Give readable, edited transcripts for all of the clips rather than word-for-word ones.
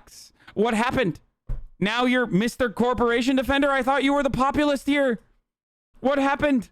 tax. What happened? Now you're Mr. Corporation Defender? I thought you were the populist here. What happened?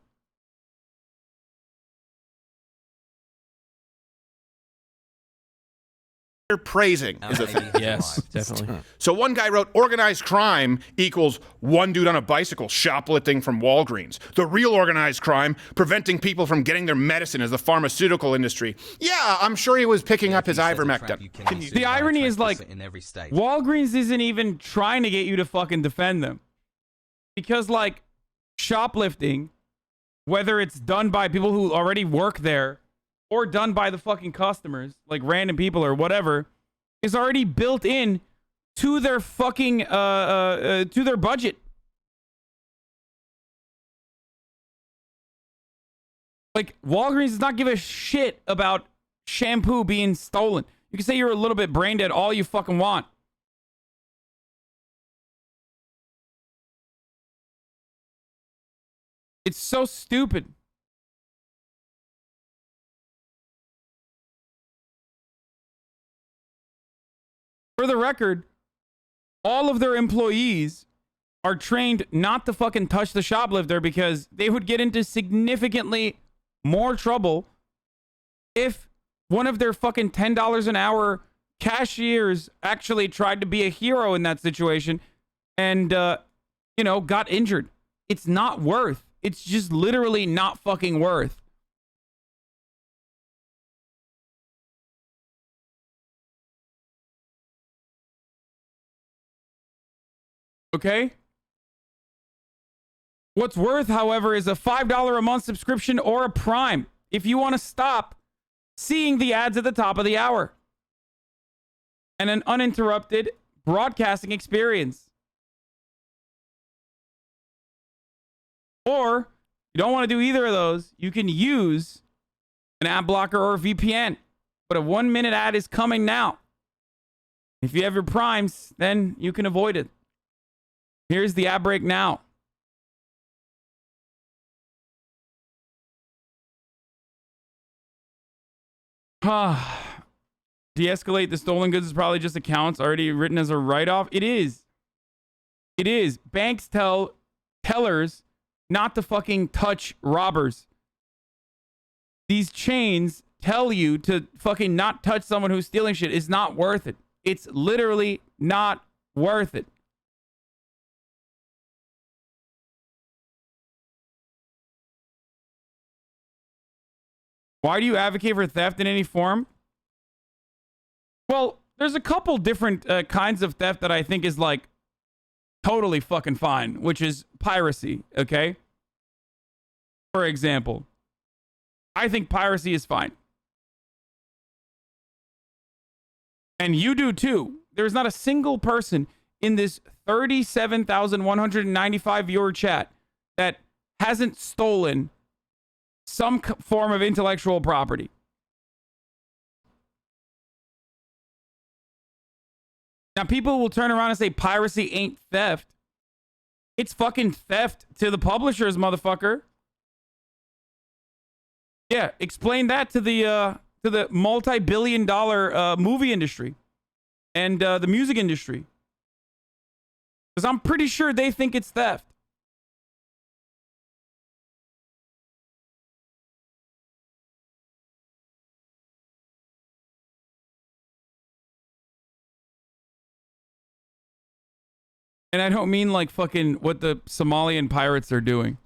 Praising is a thing. Yes, definitely. So one guy wrote, organized crime equals one dude on a bicycle shoplifting from Walgreens. The real organized crime, preventing people from getting their medicine, is the pharmaceutical industry. Yeah, I'm sure he was picking up his ivermectin. The irony is, like, Walgreens isn't even trying to get you to fucking defend them. Because, like, shoplifting, whether it's done by people who already work there or done by the fucking customers, like random people or whatever, is already built in to their fucking, to their budget. Like, Walgreens does not give a shit about shampoo being stolen. You can say you're a little bit brain dead all you fucking want. It's so stupid. For the record, all of their employees are trained not to fucking touch the shoplifter because they would get into significantly more trouble if one of their fucking $10 an hour cashiers actually tried to be a hero in that situation and, you know, got injured. It's not worth. It's just literally not fucking worth. Okay? What's worth, however, is a $5 a month subscription or a Prime if you want to stop seeing the ads at the top of the hour. And an uninterrupted broadcasting experience. Or, you don't want to do either of those, you can use an ad blocker or a VPN. But a 1-minute ad is coming now. If you have your Primes, then you can avoid it. Here's the ad break now. De-escalate the stolen goods is probably just accounts already written as a write-off. It is. It is. Banks tell tellers not to fucking touch robbers. These chains tell you to fucking not touch someone who's stealing shit. It's not worth it. It's literally not worth it. Why do you advocate for theft in any form? Well, there's a couple different kinds of theft that I think is like totally fucking fine, which is piracy, okay? For example, I think piracy is fine. And you do too. There's not a single person in this 37,195 viewer chat that hasn't stolen some form of intellectual property. Now, people will turn around and say piracy ain't theft. It's fucking theft to the publishers, motherfucker. Yeah, explain that to the multi-billion-dollar movie industry and the music industry. Because I'm pretty sure they think it's theft. And I don't mean like fucking what the Somalian pirates are doing.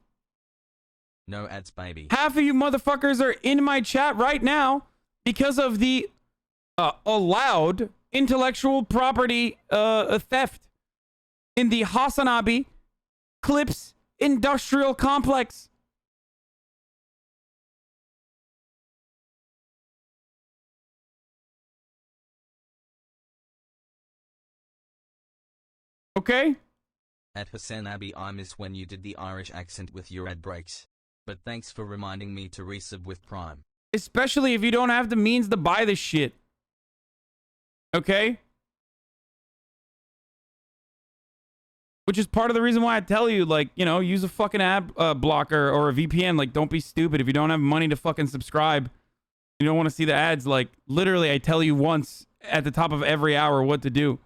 No ads, baby. Half of you motherfuckers are in my chat right now because of the allowed intellectual property theft in the Hasanabi Clips Industrial Complex. Okay? At Hasanabi, I miss when you did the Irish accent with your ad breaks. But thanks for reminding me to resub with Prime. Especially if you don't have the means to buy this shit. Okay? Which is part of the reason why I tell you, like, you know, use a fucking ad blocker or a VPN. Like, don't be stupid. If you don't have money to fucking subscribe, you don't want to see the ads. Like, literally, I tell you once at the top of every hour what to do.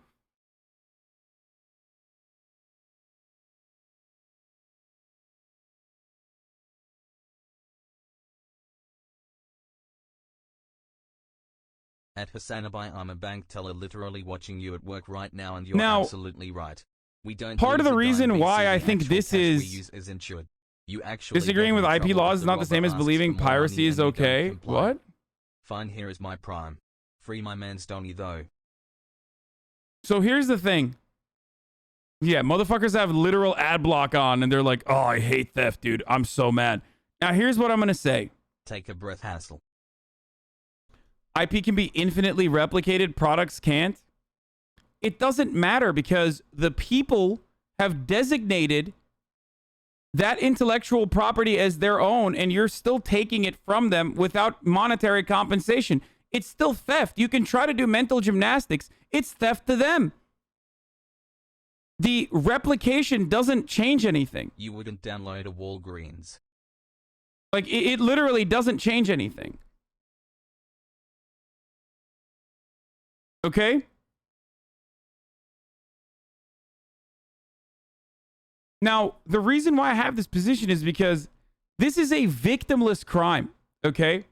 At Hasanabi, I'm a bank teller literally watching you at work right now, and you're Now, absolutely right. We don't part of lose the a dime reason why BC, I the think actual this cash we is use is insured. You actually disagreeing got with in IP trouble laws if is the not the robber same as asks believing for more money piracy is and you don't okay. comply. What? Fine, here is my prime. Free my man's Donny though. So here's the thing. Yeah, motherfuckers have literal ad block on and they're like, oh, I hate theft, dude. I'm so mad. Now, here's what I'm going to say. Take a breath, hassle. IP can be infinitely replicated. Products can't. It doesn't matter because the people have designated that intellectual property as their own, and you're still taking it from them without monetary compensation. It's still theft. You can try to do mental gymnastics. It's theft to them. The replication doesn't change anything. You wouldn't download a Walgreens. Like, it literally doesn't change anything. Okay? Now, the reason why I have this position is because this is a victimless crime, okay?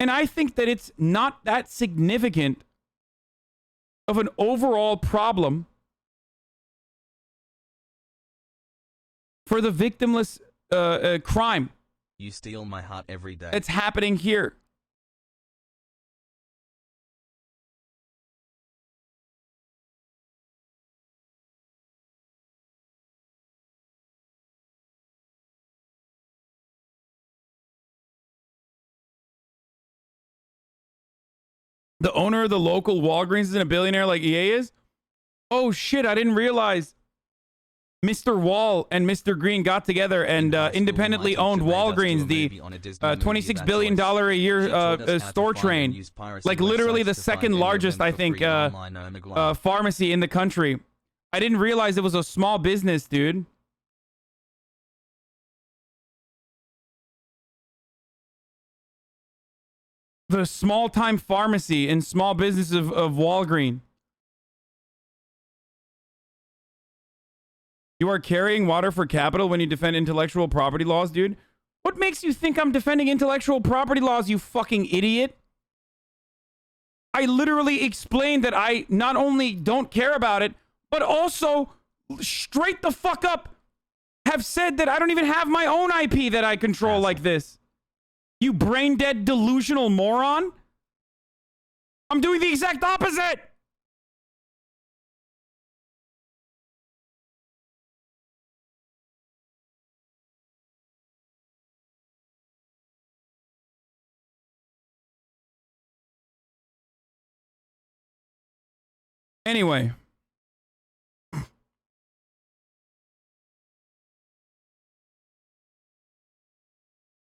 And I think that it's not that significant of an overall problem for the victimless crime You steal my heart every day. that's happening here. The owner of the local Walgreens isn't a billionaire like EA is? Oh shit, I didn't realize Mr. Wall and Mr. Green got together and independently owned Walgreens, the $26 billion a year store chain. Like literally the second largest, I think, pharmacy in the country. I didn't realize it was a small business, dude. The small-time pharmacy and small business of Walgreens. You are carrying water for capital when you defend intellectual property laws, dude? What makes you think I'm defending intellectual property laws, you fucking idiot? I literally explained that I not only don't care about it, but also straight the fuck up have said that I don't even have my own IP that I control like this. You brain dead delusional moron. I'm doing the exact opposite. Anyway.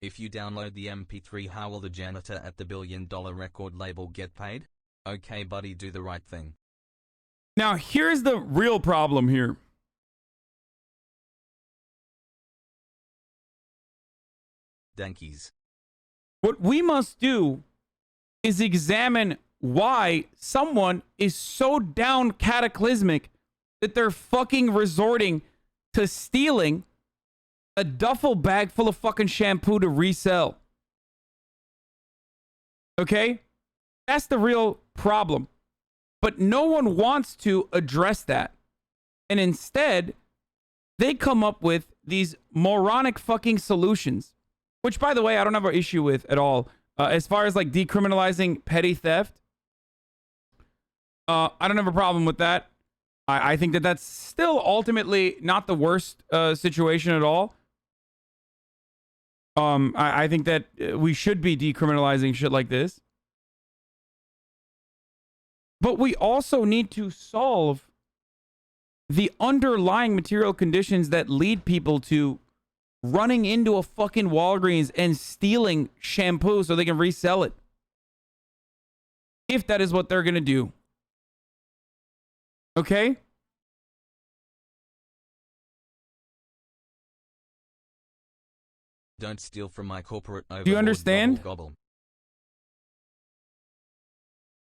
If you download the MP3, how will the janitor at the $1 billion record label get paid? Okay, buddy, do the right thing. Now, here's the real problem here. Dankies. What we must do is examine why someone is so down cataclysmic that they're fucking resorting to stealing a duffel bag full of fucking shampoo to resell. Okay? That's the real problem. But no one wants to address that. And instead, they come up with these moronic fucking solutions. Which, by the way, I don't have an issue with at all. As far as like decriminalizing petty theft, I don't have a problem with that. I think that that's still ultimately not the worst situation at all. I think that we should be decriminalizing shit like this. But we also need to solve the underlying material conditions that lead people to running into a fucking Walgreens and stealing shampoo so they can resell it. If that is what they're going to do. Okay? Don't steal from my corporate overlord. Do you understand? Gobble, gobble.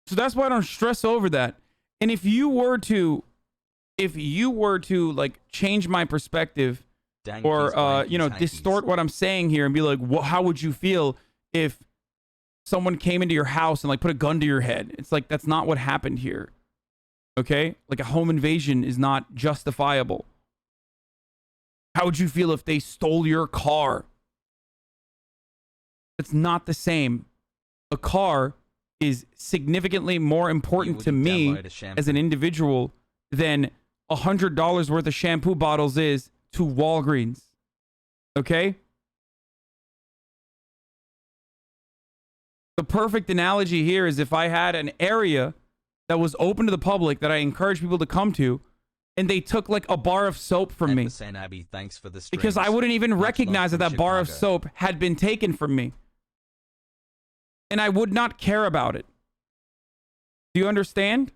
So that's why I don't stress over that. And if you were to like change my perspective or you know, distort what I'm saying here and be like, how would you feel if someone came into your house and like put a gun to your head. It's like, that's not what happened here. Okay? Like a home invasion is not justifiable. How would you feel if they stole your car? It's not the same. A car is significantly more important to me as an individual than $100 worth of shampoo bottles is to Walgreens. Okay? The perfect analogy here is if I had an area that was open to the public that I encourage people to come to, and they took like a bar of soap from me. Hasanabi, thanks for the because I wouldn't even recognize that that bar of soap had been taken from me. And I would not care about it. Do you understand?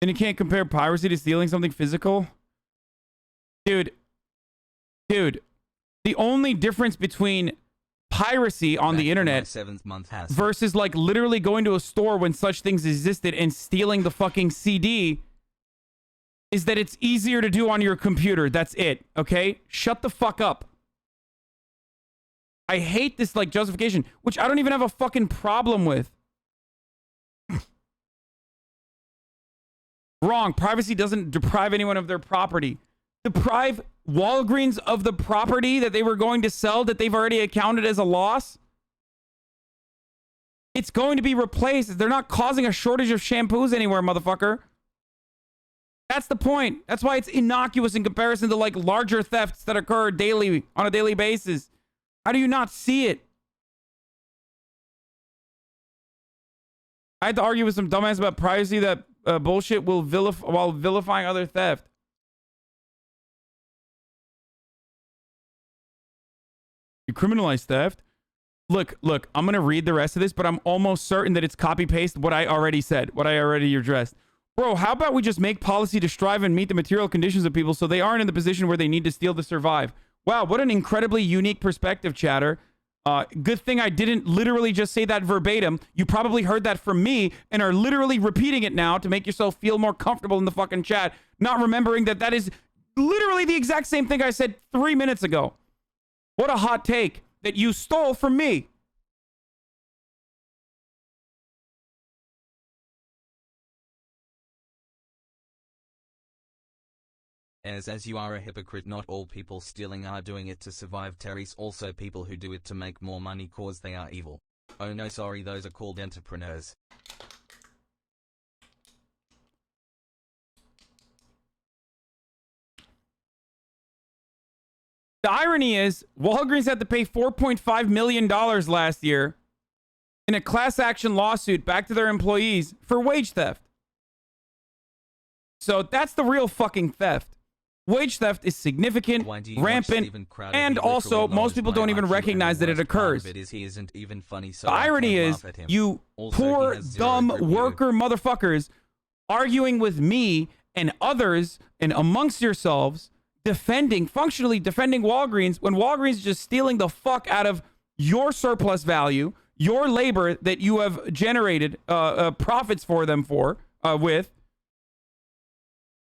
And you can't compare piracy to stealing something physical? Dude, the only difference between piracy on the internet versus like literally going to a store when such things existed and stealing the fucking CD is that it's easier to do on your computer. That's it, okay? Shut the fuck up. I hate this like justification, which I don't even have a fucking problem with. Wrong. Privacy doesn't deprive anyone of their property. Deprive Walgreens of the property that they were going to sell that they've already accounted as a loss? It's going to be replaced. They're not causing a shortage of shampoos anywhere, motherfucker. That's the point. That's why it's innocuous in comparison to like larger thefts that occur daily, on a daily basis. How do you not see it? I had to argue with some dumbass about privacy that bullshit will while vilifying other theft. You criminalize theft. Look, I'm going to read the rest of this, but I'm almost certain that it's copy-paste what I already said, what I already addressed. Bro, how about we just make policy to strive and meet the material conditions of people so they aren't in the position where they need to steal to survive? Wow, what an incredibly unique perspective, chatter. Good thing I didn't literally just say that verbatim. You probably heard that from me and are literally repeating it now to make yourself feel more comfortable in the fucking chat, not remembering that that is literally the exact same thing I said 3 minutes ago. What a hot take that you stole from me. As you are a hypocrite, not all people stealing are doing it to survive. Terry's also people who do it to make more money cause they are evil. Oh no, sorry, those are called entrepreneurs. The irony is, Walgreens had to pay $4.5 million last year in a class action lawsuit back to their employees for wage theft. So that's the real fucking theft. Wage theft is significant, rampant, and also most people don't even recognize that it occurs. The irony is, you poor, dumb worker motherfuckers arguing with me and others and amongst yourselves, functionally defending Walgreens when Walgreens is just stealing the fuck out of your surplus value, your labor that you have generated profits for them with.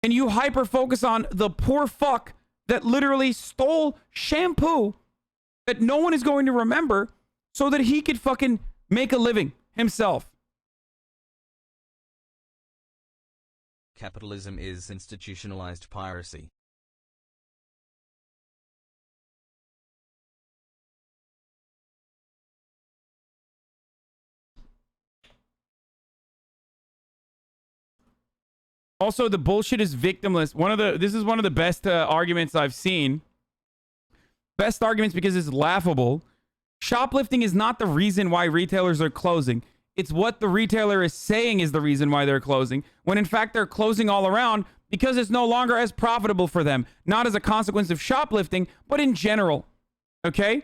And you hyper focus on the poor fuck that literally stole shampoo that no one is going to remember so that he could fucking make a living himself. Capitalism is institutionalized piracy. Also, the bullshit is victimless. This is one of the best arguments I've seen. Best arguments because it's laughable. Shoplifting is not the reason why retailers are closing. It's what the retailer is saying is the reason why they're closing, when in fact they're closing all around because it's no longer as profitable for them. Not as a consequence of shoplifting, but in general. Okay?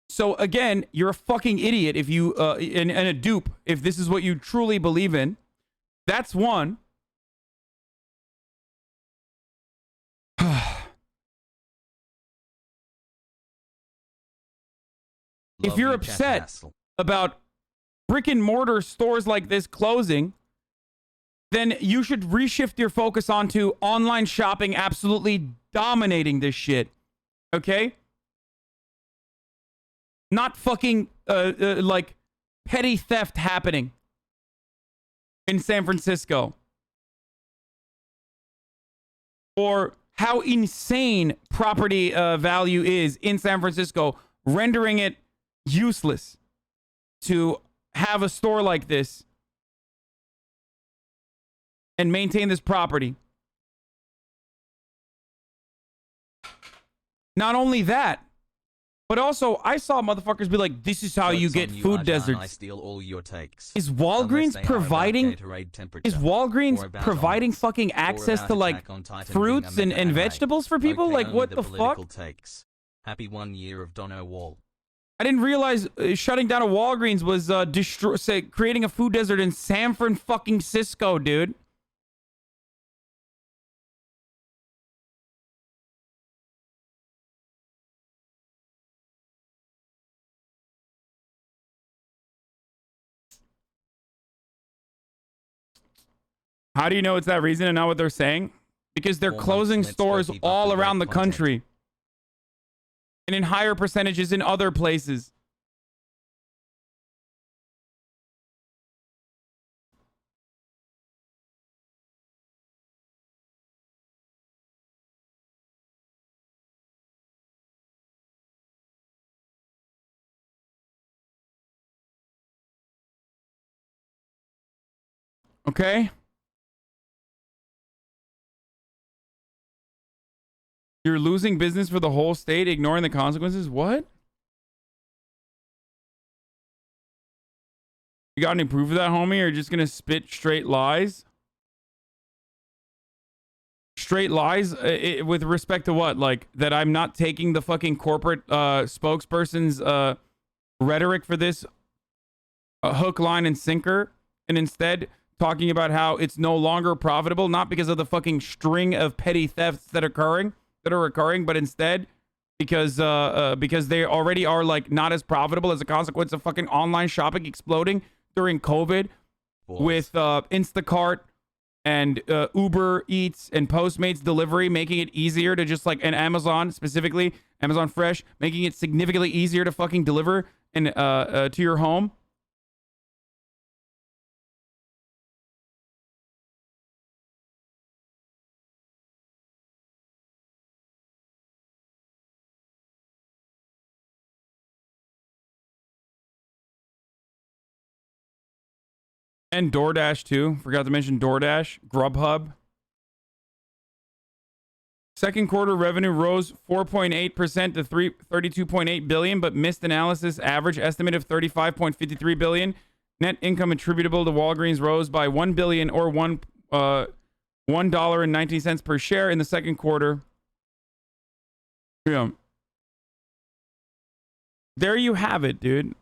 So again, you're a fucking idiot if you, and a dupe, if this is what you truly believe in. That's one. If you're upset about brick and mortar stores like this closing, then you should reshift your focus onto online shopping absolutely dominating this shit. Okay? Not fucking like petty theft happening in San Francisco. Or how insane property value is in San Francisco, rendering it useless to have a store like this and maintain this property. Not only that, but also I saw motherfuckers be like, this is how you get food deserts. I steal all your takes. Is Walgreens providing fucking access to like fruits and vegetables for people? Okay, like only what the fuck? Takes. Happy 1 year of Dono Wall. I didn't realize shutting down a Walgreens was creating a food desert in San Francisco, dude. How do you know it's that reason and not what they're saying? Because they're closing stores all around the country. And in higher percentages in other places. Okay? You're losing business for the whole state, ignoring the consequences? What? You got any proof of that, homie? Or you're just gonna spit straight lies? Straight lies with respect to what? Like, that I'm not taking the fucking corporate spokesperson's rhetoric for this hook, line, and sinker, and instead talking about how it's no longer profitable, not because of the fucking string of petty thefts that are occurring, but instead because they already are like not as profitable as a consequence of fucking online shopping exploding during COVID with Instacart and Uber Eats and Postmates delivery, making it easier to just like, and Amazon specifically, Amazon Fresh, making it significantly easier to fucking deliver and to your home. And DoorDash too. Forgot to mention DoorDash, Grubhub. Second quarter revenue rose 4.8% to 32.8 billion, but missed analysis average estimate of 35.53 billion. Net income attributable to Walgreens rose by 1 billion or $1.19 per share in the second quarter. Yeah. There you have it, dude.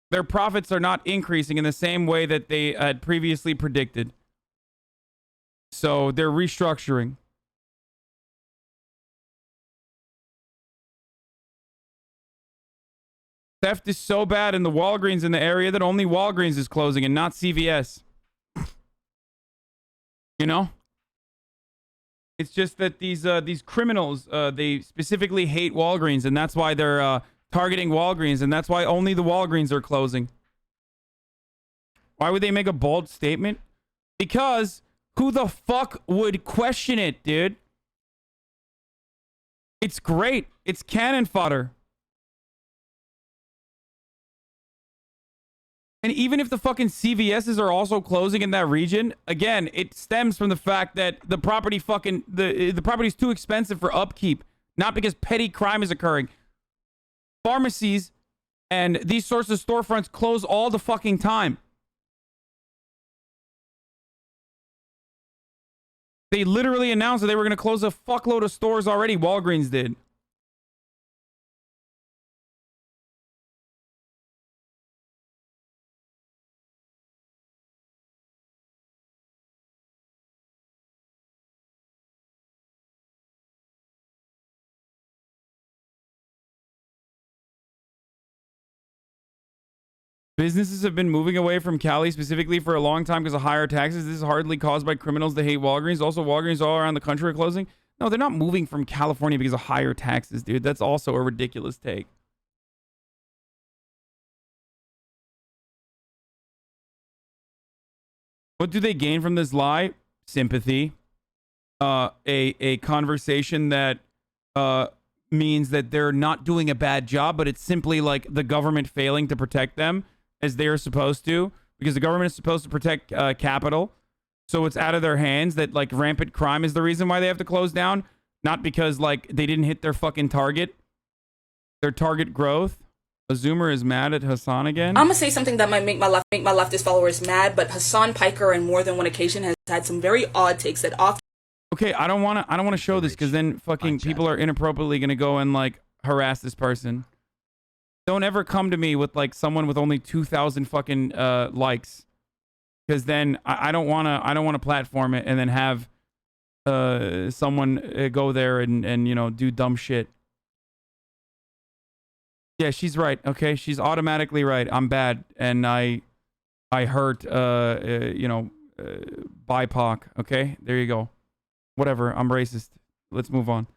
Their profits are not increasing in the same way that they had previously predicted. So they're restructuring. Theft is so bad in the Walgreens in the area that only Walgreens is closing and not CVS. You know? It's just that these criminals, they specifically hate Walgreens, and that's why they're targeting Walgreens, and that's why only the Walgreens are closing. Why would they make a bold statement? Because who the fuck would question it, dude? It's great. It's cannon fodder. And even if the fucking CVSs are also closing in that region, again, it stems from the fact that the property fucking the property's too expensive for upkeep, not because petty crime is occurring. Pharmacies and these sorts of storefronts close all the fucking time. They literally announced that they were going to close a fuckload of stores already. Walgreens did. Businesses have been moving away from Cali specifically for a long time because of higher taxes. This is hardly caused by criminals that hate Walgreens. Also, Walgreens all around the country are closing. No, they're not moving from California because of higher taxes, dude. That's also a ridiculous take. What do they gain from this lie? Sympathy. A conversation that means that they're not doing a bad job, but it's simply like the government failing to protect them as they are supposed to, because the government is supposed to protect capital. So it's out of their hands that like rampant crime is the reason why they have to close down, not because like they didn't hit their fucking target, their target growth. A Zoomer is mad at Hassan again. I'm gonna say something that might make my leftist followers mad, but Hassan Piker on more than one occasion has had some very odd takes that often. Okay, I don't want to show this because then fucking people are inappropriately gonna go and like harass this person. Don't ever come to me with like someone with only 2,000 fucking likes, because then I don't wanna platform it and then have someone go there and you know do dumb shit. Yeah, she's right. Okay, she's automatically right. I'm bad, and I hurt you know BIPOC. Okay, there you go. Whatever. I'm racist. Let's move on.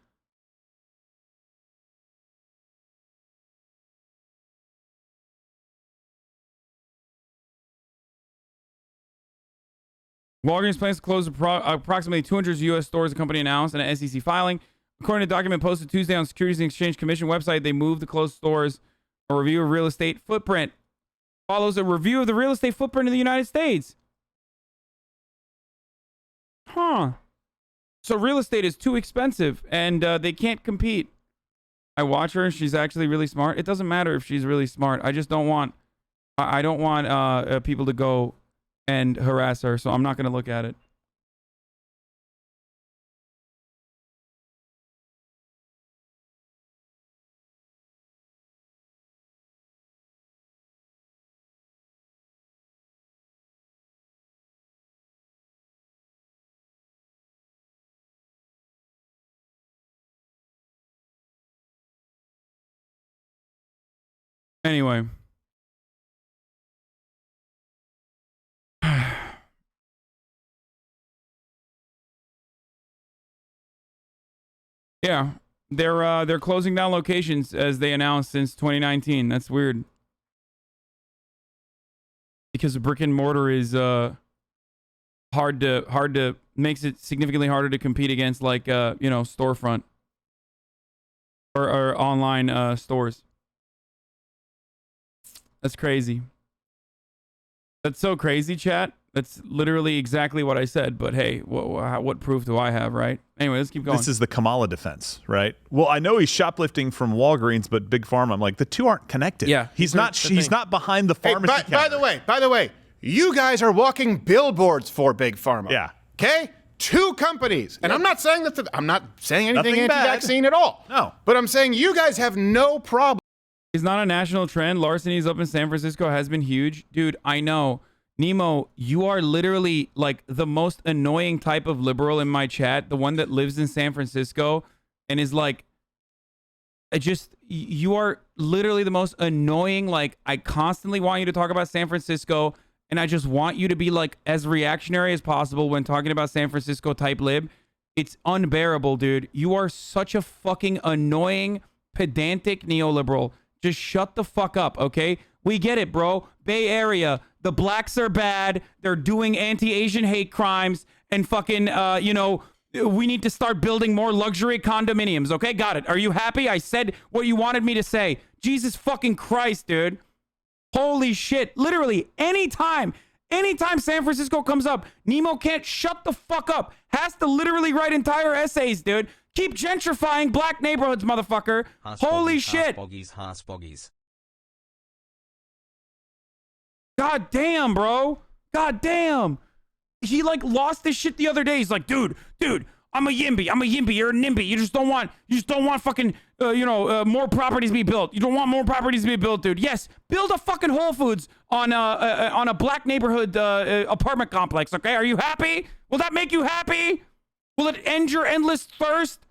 Walgreens plans to close approximately 200 U.S. stores, the company announced in an SEC filing. According to a document posted Tuesday on Securities and Exchange Commission website, they moved to close stores. A review of real estate footprint follows a review of the real estate footprint in the United States. Huh. So real estate is too expensive and they can't compete. I watch her. She's actually really smart. It doesn't matter if she's really smart. I just don't want, I don't want people to go and harass her. So I'm not going to look at it. Anyway. Yeah, they're closing down locations as they announced since 2019. That's weird. Because the brick and mortar is hard to makes it significantly harder to compete against like you know, storefront or online stores. That's crazy. That's so crazy, chat. That's literally exactly what I said. But hey, what proof do I have, right? Anyway, let's keep going. This is the Kamala defense, right? Well, I know he's shoplifting from Walgreens, but Big Pharma, I'm like, the two aren't connected. Yeah. He's not behind the pharmacy counter. By the way, you guys are walking billboards for Big Pharma. Yeah. Okay? Two companies. And I'm not saying that I'm not saying anything Nothing bad. anti-vaccine at all. No. But I'm saying you guys have no problem. It's not a national trend. Larcenies up in San Francisco has been huge. Dude, I know. Nemo, you are literally like the most annoying type of liberal in my chat. The one that lives in San Francisco and is like, you are literally the most annoying. Like, I constantly want you to talk about San Francisco, and I just want you to be like as reactionary as possible when talking about San Francisco type lib. It's unbearable, dude. You are such a fucking annoying, pedantic neoliberal. Just shut the fuck up, okay? We get it, bro. Bay Area, the blacks are bad. They're doing anti-Asian hate crimes, and fucking, you know, we need to start building more luxury condominiums, okay? Got it. Are you happy? I said what you wanted me to say. Jesus fucking Christ, dude. Holy shit. Literally, anytime San Francisco comes up, Nemo can't shut the fuck up. Has to literally write entire essays, dude. Keep gentrifying black neighborhoods, motherfucker. Holy shit. Boggies. God damn, bro. God damn. He like lost his shit the other day. He's like, dude, I'm a Yimby. You're a NIMBY. You just don't want fucking, you know, more properties be built. You don't want more properties to be built, dude. Yes, build a fucking Whole Foods on a black neighborhood apartment complex. Okay, are you happy? Will that make you happy? Will it end your endless thirst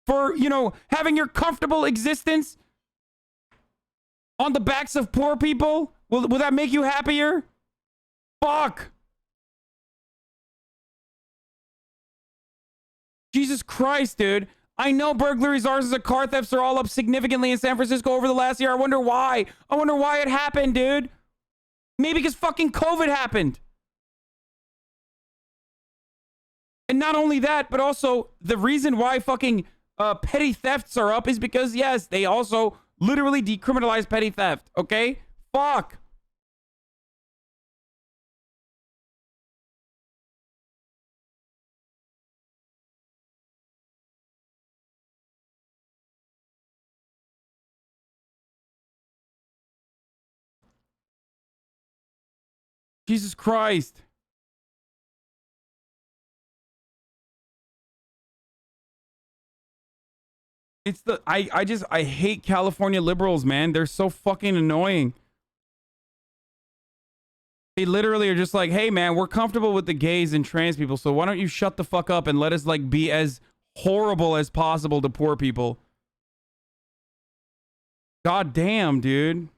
for, you know, having your comfortable existence on the backs of poor people? Will that make you happier? Fuck. Jesus Christ, dude. I know burglaries, ours, and car thefts are all up significantly in San Francisco over the last year. I wonder why. I wonder why it happened, dude. Maybe because fucking COVID happened. And not only that, but also the reason why fucking petty thefts are up is because, yes, they also literally decriminalize petty theft, okay? Fuck. Jesus Christ. It's the I hate California liberals, man. They're so fucking annoying. They literally are just like, hey man, we're comfortable with the gays and trans people, so why don't you shut the fuck up and let us like be as horrible as possible to poor people. God damn, dude.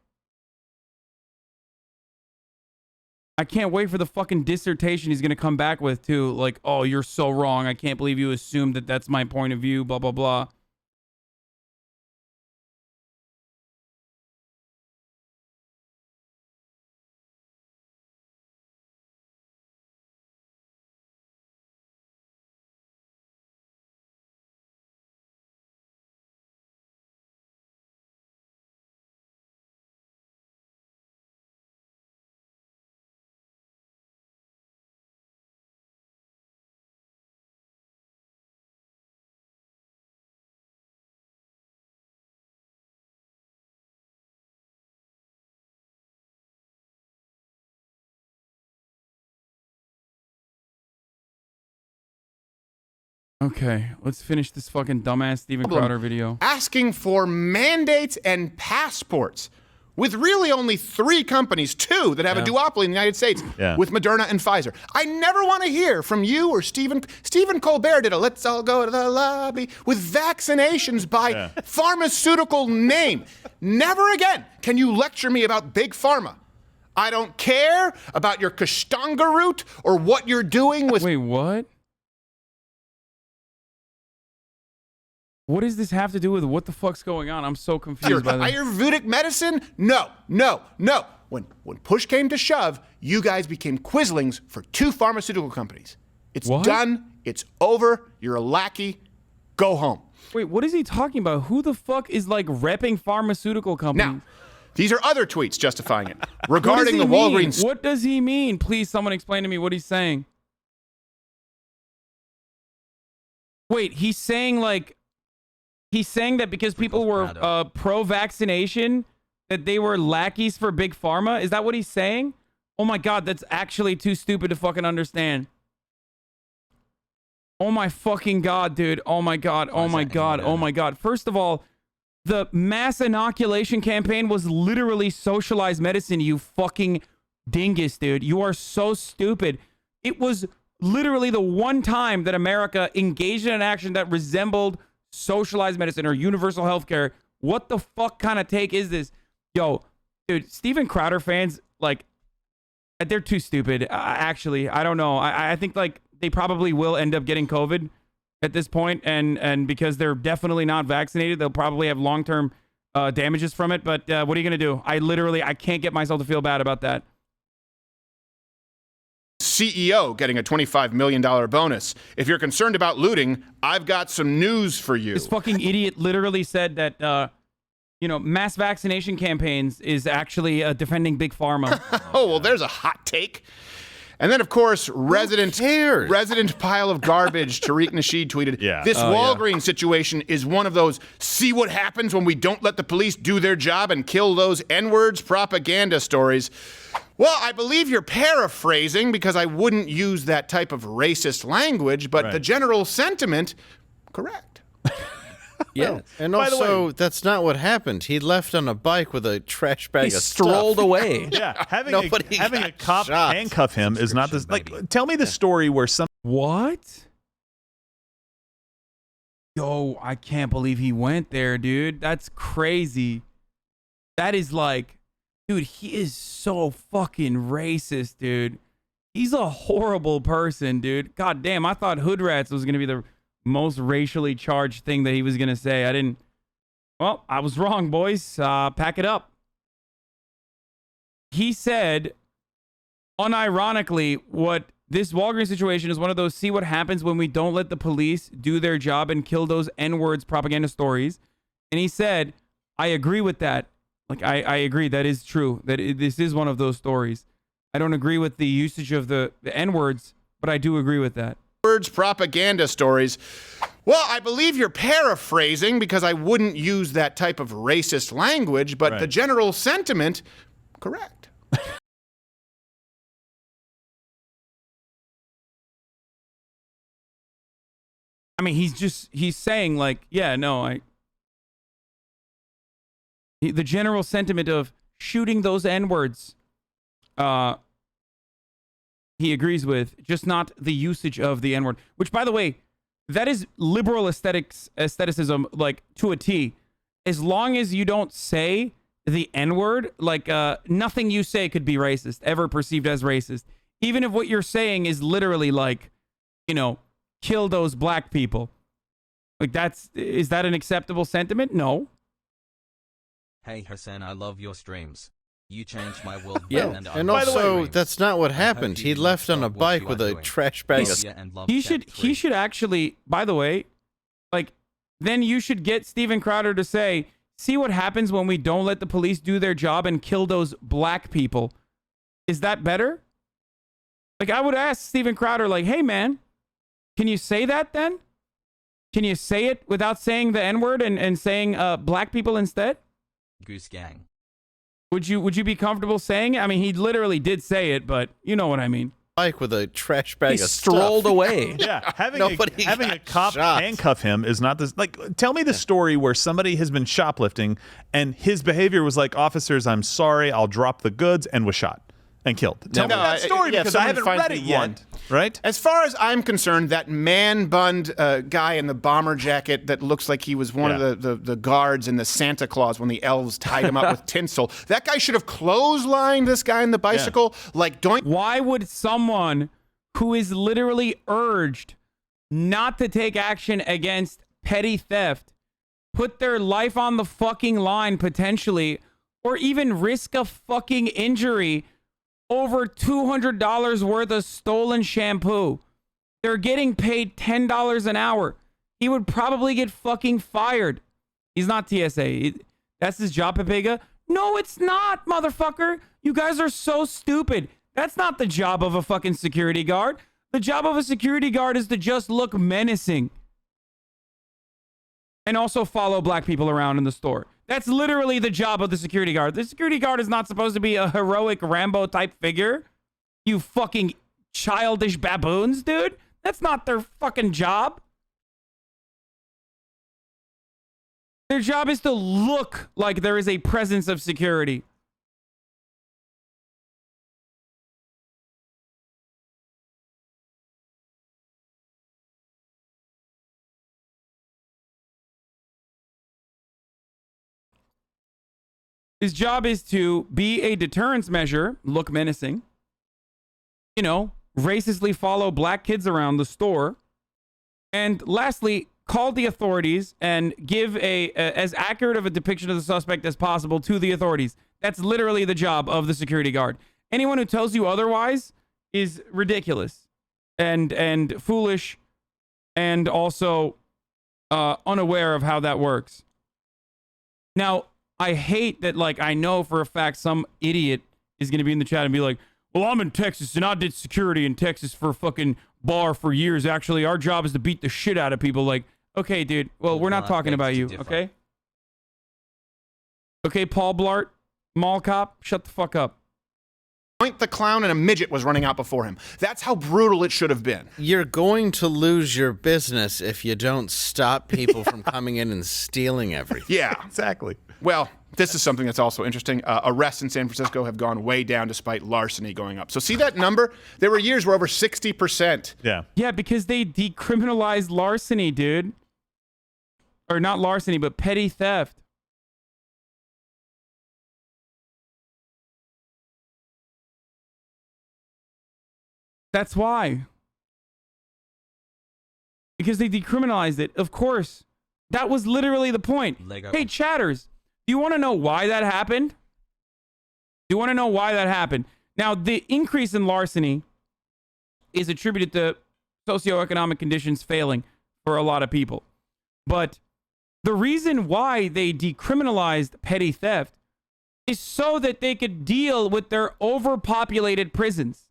I can't wait for the fucking dissertation he's gonna come back with too. Like, oh, you're so wrong. I can't believe you assumed that that's my point of view, blah, blah, blah. Okay, let's finish this fucking dumbass Steven Crowder video. Asking for mandates and passports with really only 3 companies, 2 that have a duopoly in the United States, with Moderna and Pfizer. I never want to hear from you or Stephen Colbert did a let's all go to the lobby with vaccinations by pharmaceutical name. Never again can you lecture me about big pharma. I don't care about your Kashtanga route or what you're doing with... Wait, what? What does this have to do with what the fuck's going on? I'm so confused by this. Ayurvedic medicine? No. When push came to shove, you guys became quislings for 2 pharmaceutical companies. It's done. It's over. You're a lackey. Go home. Wait, what is he talking about? Who the fuck is like repping pharmaceutical companies? Now, these are other tweets justifying it. Regarding the Walgreens... What does he mean? Please, someone explain to me what he's saying. Wait, he's saying like... He's saying that because people were pro-vaccination, that they were lackeys for big pharma? Is that what he's saying? Oh my god, that's actually too stupid to fucking understand. Oh my fucking god, dude. Oh my god. Oh my god. Oh my god. First of all, the mass inoculation campaign was literally socialized medicine, you fucking dingus, dude. You are so stupid. It was literally the one time that America engaged in an action that resembled socialized medicine or universal healthcare. What the fuck kind of take is this? Yo, dude, Steven Crowder fans, like, they're too stupid. Actually, I don't know. I think, like, they probably will end up getting COVID at this point, and because they're definitely not vaccinated, they'll probably have long-term damages from it. But what are you going to do? I can't get myself to feel bad about that. CEO getting a $25 million bonus. If you're concerned about looting, I've got some news for you. This fucking idiot literally said that, mass vaccination campaigns is actually defending big pharma. Oh, well, there's a hot take. And then, of course, resident pile of garbage, Tariq Nasheed tweeted, this Walgreens situation is one of those see what happens when we don't let the police do their job and kill those N-words propaganda stories. Well, I believe you're paraphrasing because I wouldn't use that type of racist language, but the general sentiment, correct. Yeah, and also that's not what happened. He left on a bike with a trash bag of strolled stuff. away. Yeah, having a cop shot. handcuff him is not this. Like, tell me the story where some. What? Yo, I can't believe he went there, dude. That's crazy. That is like, Dude, he is so fucking racist, dude. He's a horrible person, dude. God damn, I thought hood rats was going to be the most racially charged thing that he was going to say. I didn't. Well, I was wrong, boys. Pack it up. He said, unironically, what this Walgreens situation is one of those see what happens when we don't let the police do their job and kill those N-words propaganda stories. And he said, I agree with that. Like, I agree. That is true. This is one of those stories. I don't agree with the usage of the N-words, but I do agree with that. Words, propaganda stories. Well, I believe you're paraphrasing because I wouldn't use that type of racist language, but the general sentiment, correct. I mean, he's saying like, yeah, no, the general sentiment of shooting those N-words, he agrees with, just not the usage of the N-word, which, by the way, that is liberal aestheticism, like, to a T. As long as you don't say the N-word, like, nothing you say could be racist, ever perceived as racist. Even if what you're saying is literally like, you know, kill those black people. Like, is that an acceptable sentiment? No. Hey Hassan, I love your streams. You changed my world. Yeah, and also, that's not what happened. He left on a bike with a trash bag of... He should actually, by the way, like, then you should get Steven Crowder to say, see what happens when we don't let the police do their job and kill those black people. Is that better? Like, I would ask Steven Crowder, like, hey, man, can you say that then? Can you say it without saying the N-word and saying black people instead? Goose Gang. Would you be comfortable saying it? I mean, he literally did say it, but you know what I mean. Bike with a trash bag of strolled stuff. away. Yeah, having a cop shot. handcuff him is not this. Like, tell me the story where somebody has been shoplifting and his behavior was like, officers, I'm sorry, I'll drop the goods, and was shot and killed. Tell me that story because I haven't read it yet. Right? As far as I'm concerned, that man-bunned guy in the bomber jacket that looks like he was one of the guards in the Santa Claus when the elves tied him up with tinsel, that guy should have clotheslined this guy in the bicycle. Like, doink. Why would someone who is literally urged not to take action against petty theft put their life on the fucking line potentially, or even risk a fucking injury over $200 worth of stolen shampoo? They're getting paid $10 an hour. He would probably get fucking fired. He's not TSA. That's his job, Pepega. No, it's not, motherfucker. You guys are so stupid. That's not the job of a fucking security guard. The job of a security guard is to just look menacing. And also follow black people around in the store. That's literally the job of the security guard. The security guard is not supposed to be a heroic Rambo-type figure. You fucking childish baboons, dude. That's not their fucking job. Their job is to look like there is a presence of security. His job is to be a deterrence measure, look menacing, you know, racistly follow black kids around the store, and lastly, call the authorities and give as accurate of a depiction of the suspect as possible to the authorities. That's literally the job of the security guard. Anyone who tells you otherwise is ridiculous and foolish and also unaware of how that works. Now, I hate that, like, I know for a fact some idiot is going to be in the chat and be like, well, I'm in Texas and I did security in Texas for a fucking bar for years. Actually, our job is to beat the shit out of people. Like, okay, dude, well, we're not talking about you, okay? Okay, Paul Blart, mall cop, shut the fuck up. Point the clown and a midget was running out before him. That's how brutal it should have been. You're going to lose your business if you don't stop people from coming in and stealing everything. Yeah. Exactly. Well, this is something that's also interesting. Arrests in San Francisco have gone way down despite larceny going up. So see that number? There were years where over 60%. Yeah. Yeah, because they decriminalized larceny, dude. Or not larceny, but petty theft. That's why. Because they decriminalized it. Of course. That was literally the point. Lego. Hey, chatters, do you want to know why that happened? Do you want to know why that happened? Now, the increase in larceny is attributed to socioeconomic conditions failing for a lot of people. But the reason why they decriminalized petty theft is so that they could deal with their overpopulated prisons.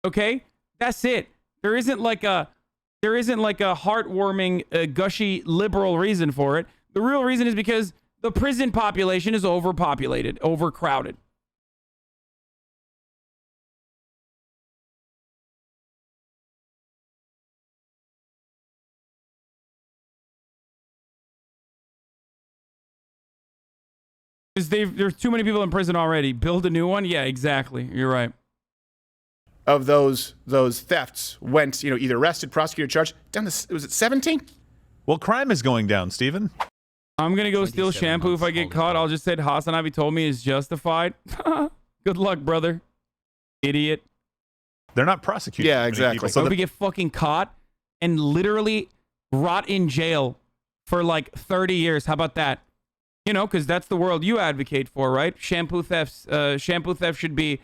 Okay? That's it. There isn't like a heartwarming, gushy liberal reason for it. The real reason is because the prison population is overpopulated, overcrowded. Because there's too many people in prison already. Build a new one? Yeah, exactly. You're right. Of those thefts went, either arrested, prosecuted, charged, down to, was it 17? Well, crime is going down, Steven. I'm going to go steal shampoo if I get caught. I'll just say Hasanabi told me is justified. Good luck, brother. Idiot. They're not prosecuting. Yeah, exactly. So we get fucking caught and literally rot in jail for like 30 years. How about that? Because that's the world you advocate for, right? Shampoo theft should be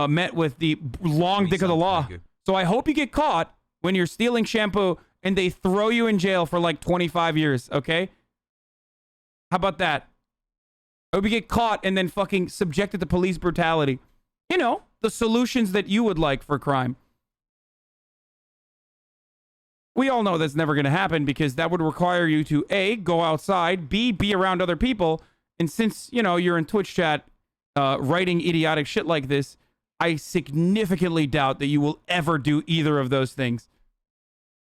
met with the long dick of the law. So I hope you get caught when you're stealing shampoo and they throw you in jail for like 25 years, okay? How about that? I hope you get caught and then fucking subjected to police brutality. The solutions that you would like for crime. We all know that's never going to happen because that would require you to A, go outside, B, be around other people. And since, you're in Twitch chat writing idiotic shit like this, I significantly doubt that you will ever do either of those things.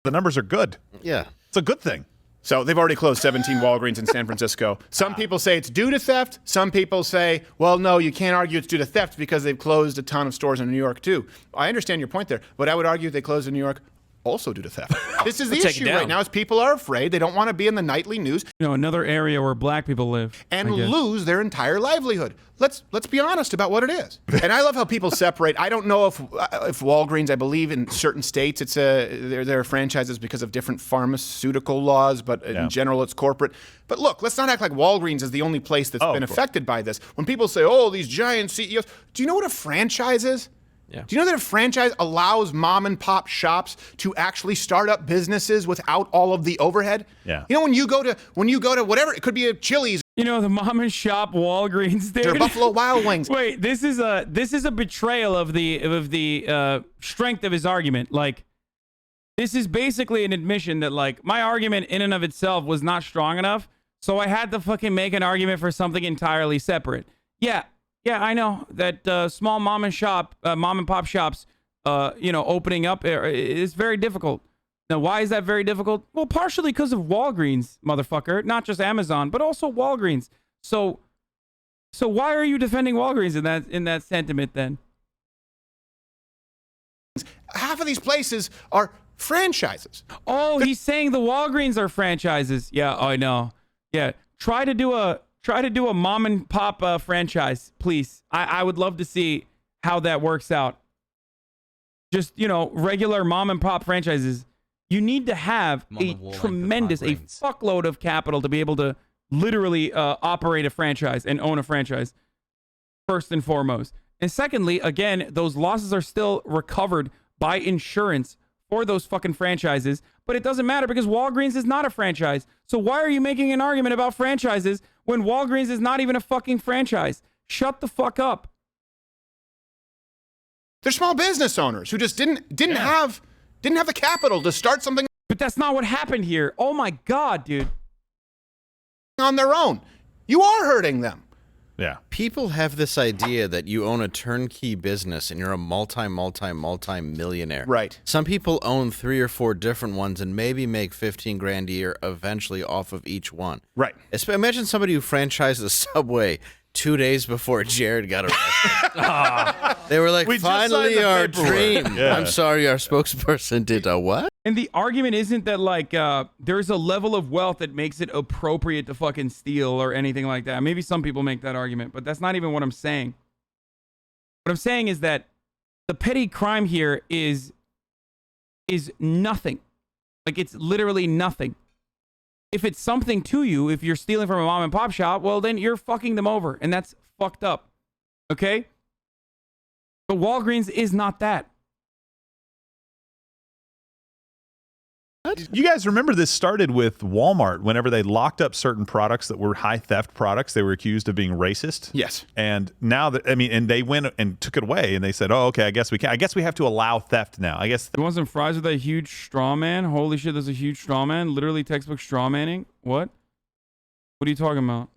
The numbers are good. Yeah. It's a good thing. So they've already closed 17 Walgreens in San Francisco. Some people say it's due to theft. Some people say, well, no, you can't argue it's due to theft because they've closed a ton of stores in New York, too. I understand your point there, but I would argue they closed in New York also due to theft. This is the issue right now is people are afraid. They don't want to be in the nightly news. Another area where black people live. And lose their entire livelihood. Let's be honest about what it is. And I love how people separate. I don't know if Walgreens, I believe in certain states, it's they're franchises because of different pharmaceutical laws, but in general it's corporate. But look, let's not act like Walgreens is the only place that's been affected by this. When people say, oh, these giant CEOs, do you know what a franchise is? Yeah. Do you know that a franchise allows mom and pop shops to actually start up businesses without all of the overhead? Yeah. When you go to whatever, it could be a Chili's. The mom and shop Walgreens, dude. Or Buffalo Wild Wings. Wait, this is a betrayal of the strength of his argument. Like, this is basically an admission that like my argument in and of itself was not strong enough, so I had to fucking make an argument for something entirely separate. Yeah, I know that small mom and pop shops, opening up is very difficult. Now, why is that very difficult? Well, partially because of Walgreens, motherfucker. Not just Amazon, but also Walgreens. So why are you defending Walgreens in that sentiment then? Half of these places are franchises. Oh, he's saying the Walgreens are franchises. Yeah, I know. Yeah, try to do a mom and pop franchise, please. I would love to see how that works out. Just, regular mom and pop franchises. You need to have a fuckload of capital to be able to literally operate a franchise and own a franchise, first and foremost. And secondly, again, those losses are still recovered by insurance for those fucking franchises, but it doesn't matter because Walgreens is not a franchise. So why are you making an argument about franchises when Walgreens is not even a fucking franchise? Shut the fuck up. They're small business owners who just didn't have the capital to start something. But that's not what happened here. Oh my God, dude. On their own. You are hurting them. Yeah. People have this idea that you own a turnkey business and you're a multi-millionaire. Right. Some people own 3 or 4 different ones and maybe make 15 grand a year eventually off of each one. Right. Imagine somebody who franchised a Subway 2 days before Jared got arrested. They were like, finally our dream. Yeah. I'm sorry, our spokesperson did a what? And the argument isn't that like there's a level of wealth that makes it appropriate to fucking steal or anything like that. Maybe some people make that argument, but that's not even what I'm saying. What I'm saying is that the petty crime here is is nothing. Like, it's literally nothing. If it's something to you, if you're stealing from a mom and pop shop, well, then you're fucking them over, and that's fucked up. Okay? But Walgreens is not that. You guys remember this started with Walmart whenever they locked up certain products that were high theft products. They were accused of being racist. Yes. And now that, I mean, and they went and took it away and they said, oh, okay, I guess we have to allow theft now. I guess. You want some fries with a huge straw man? Holy shit, there's a huge straw man. Literally textbook straw manning. What? What are you talking about?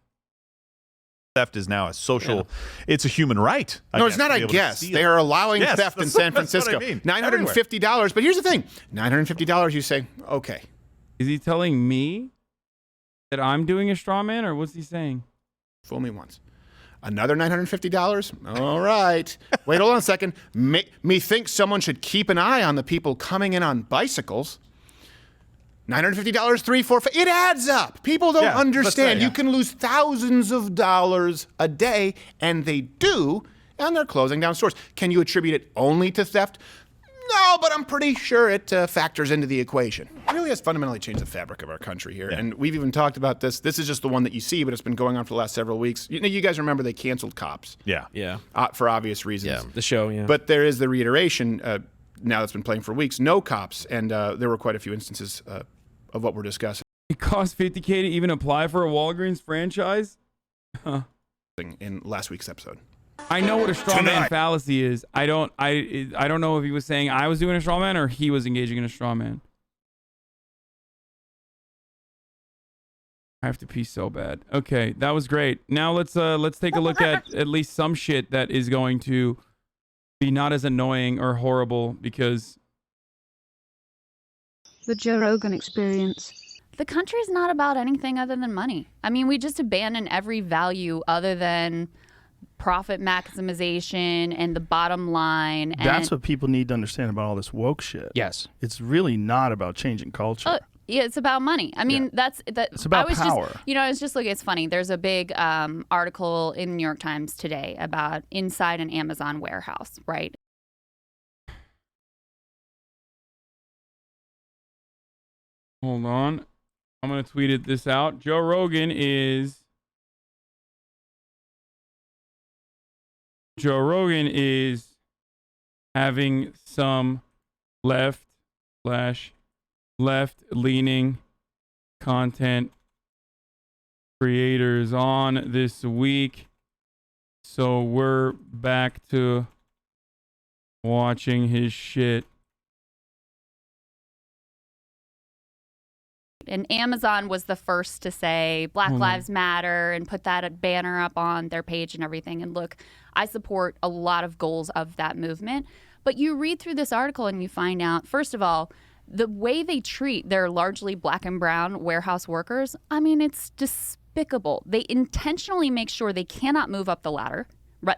Theft is now a social, it's a human right. No, it's not, I guess. They are allowing theft in San Francisco. That's what I mean. $950. But here's the thing. $950, you say, okay. Is he telling me that I'm doing a straw man, or what's he saying? Fool me once. Another $950? All right. Wait, hold on a second. Methinks someone should keep an eye on the people coming in on bicycles. $950, 3, 4, 5. It adds up. People don't understand. You can lose thousands of dollars a day, and they do, and they're closing down stores. Can you attribute it only to theft? No, but I'm pretty sure it factors into the equation. It really has fundamentally changed the fabric of our country here, and we've even talked about this. This is just the one that you see, but it's been going on for the last several weeks. You guys remember they canceled Cops. Yeah. For obvious reasons. The show, yeah. But there is the reiteration, now that's been playing for weeks, no Cops, and there were quite a few instances of what we're discussing. It costs $50K to even apply for a Walgreens franchise? In last week's episode. I know what a straw man fallacy is. I don't know if he was saying I was doing a straw man or he was engaging in a straw man. I have to pee so bad. Okay, that was great. Now let's take a look at least some shit that is going to be not as annoying or horrible, because the Joe Rogan Experience. The country's not about anything other than money. I mean, we just abandon every value other than profit maximization and the bottom line. And that's what people need to understand about all this woke shit. Yes. It's really not about changing culture. Yeah, it's about money. I mean, it's about power. I was just looking. It's funny. There's a big article in the New York Times today about inside an Amazon warehouse, right? Hold on. I'm going to tweet this out. Joe Rogan is having some left-leaning content creators on this week. So we're back to watching his shit. And Amazon was the first to say Black Lives Matter and put that banner up on their page and everything. And look, I support a lot of goals of that movement. But you read through this article and you find out, first of all, the way they treat their largely black and brown warehouse workers, I mean, it's despicable. They intentionally make sure they cannot move up the ladder.